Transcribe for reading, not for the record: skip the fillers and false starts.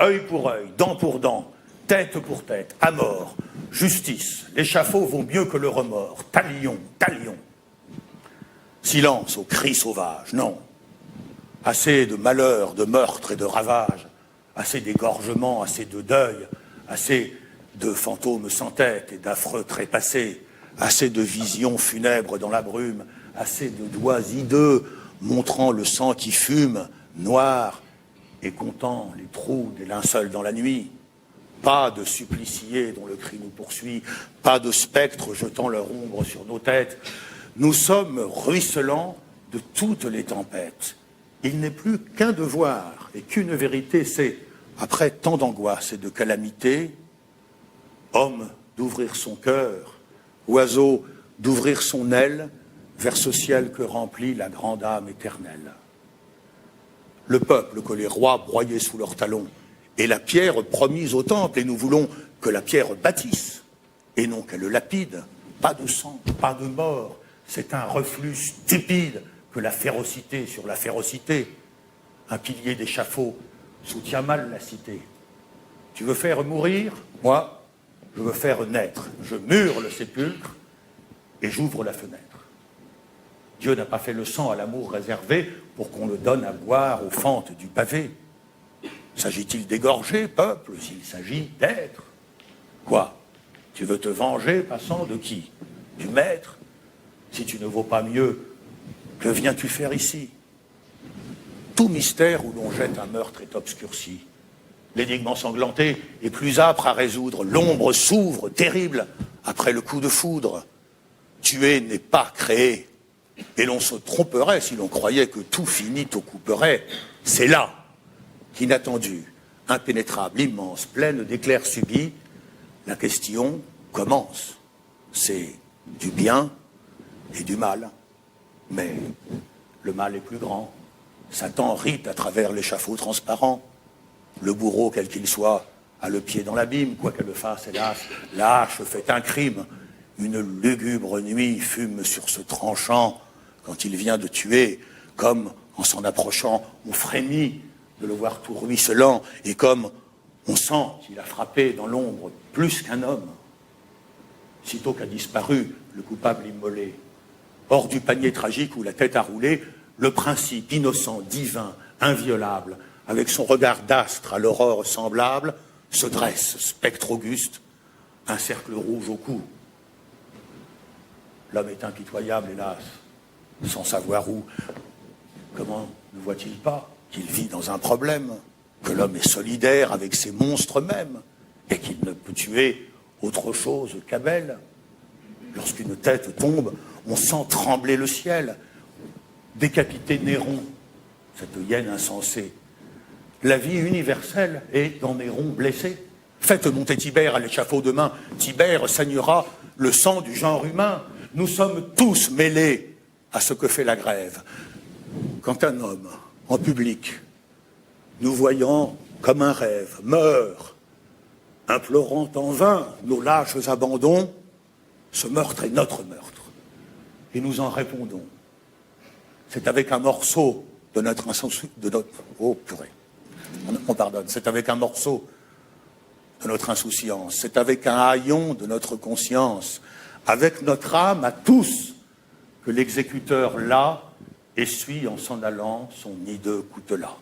œil pour œil, dent pour dent, tête pour tête, à mort, justice, l'échafaud vaut mieux que le remords, talion, talion. Silence aux cris sauvages, non. Assez de malheurs, de meurtres et de ravages, assez d'égorgements, assez de deuil, assez de fantômes sans tête et d'affreux trépassés, assez de visions funèbres dans la brume, assez de doigts hideux montrant le sang qui fume, noir, et comptant les trous des linceuls dans la nuit. Pas de suppliciés dont le cri nous poursuit, pas de spectres jetant leur ombre sur nos têtes. Nous sommes ruisselants de toutes les tempêtes. Il n'est plus qu'un devoir et qu'une vérité, c'est, après tant d'angoisse et de calamité, homme d'ouvrir son cœur, oiseau d'ouvrir son aile vers ce ciel que remplit la grande âme éternelle. Le peuple que les rois broyaient sous leurs talons est la pierre promise au temple, et nous voulons que la pierre bâtisse, et non qu'elle lapide. Pas de sang, pas de mort, c'est un reflux stupide que la férocité sur la férocité. Un pilier d'échafaud soutient mal la cité. Tu veux faire mourir? Moi, je veux faire naître. Je mure le sépulcre et j'ouvre la fenêtre. Dieu n'a pas fait le sang à l'amour réservé pour qu'on le donne à boire aux fentes du pavé. S'agit-il d'égorger, peuple, s'il s'agit d'être? Quoi? Tu veux te venger, passant, de qui? Du maître? Si tu ne vaux pas mieux, que viens-tu faire ici? Tout mystère où l'on jette un meurtre est obscurci. L'énigme ensanglantée est plus âpre à résoudre. L'ombre s'ouvre, terrible, après le coup de foudre. Tuer n'est pas créer. Et l'on se tromperait si l'on croyait que tout finit au couperet. C'est là qu'inattendue, impénétrable, immense, pleine d'éclairs subis, la question commence. C'est du bien et du mal. Mais le mal est plus grand. Satan rit à travers l'échafaud transparent. Le bourreau, quel qu'il soit, a le pied dans l'abîme, quoi qu'elle le fasse, hélas. La hache fait un crime. Une lugubre nuit fume sur ce tranchant quand il vient de tuer, comme en s'en approchant, on frémit de le voir tout ruisselant, et comme on sent qu'il a frappé dans l'ombre plus qu'un homme. Sitôt qu'a disparu le coupable immolé, hors du panier tragique où la tête a roulé, le principe innocent, divin, inviolable, avec son regard d'astre à l'aurore semblable, se dresse, spectre auguste, un cercle rouge au cou. L'homme est impitoyable, hélas, sans savoir où. Comment ne voit-il pas qu'il vit dans un problème, que l'homme est solidaire avec ses monstres mêmes, et qu'il ne peut tuer autre chose qu'Abel? Lorsqu'une tête tombe, on sent trembler le ciel. Décapiter Néron, cette hyène insensée. La vie universelle est dans Néron blessé. Faites monter Tibère à l'échafaud demain. Tibère saignera le sang du genre humain. Nous sommes tous mêlés à ce que fait la grève. Quand un homme, en public, nous voyant comme un rêve, meurt, implorant en vain nos lâches abandons, ce meurtre est notre meurtre. Et nous en répondons. C'est avec un morceau de notre insouciance, oh purée, on pardonne, c'est avec un morceau de notre insouciance, c'est avec un haillon de notre conscience, avec notre âme à tous, que l'exécuteur là essuie en s'en allant son hideux coutelas.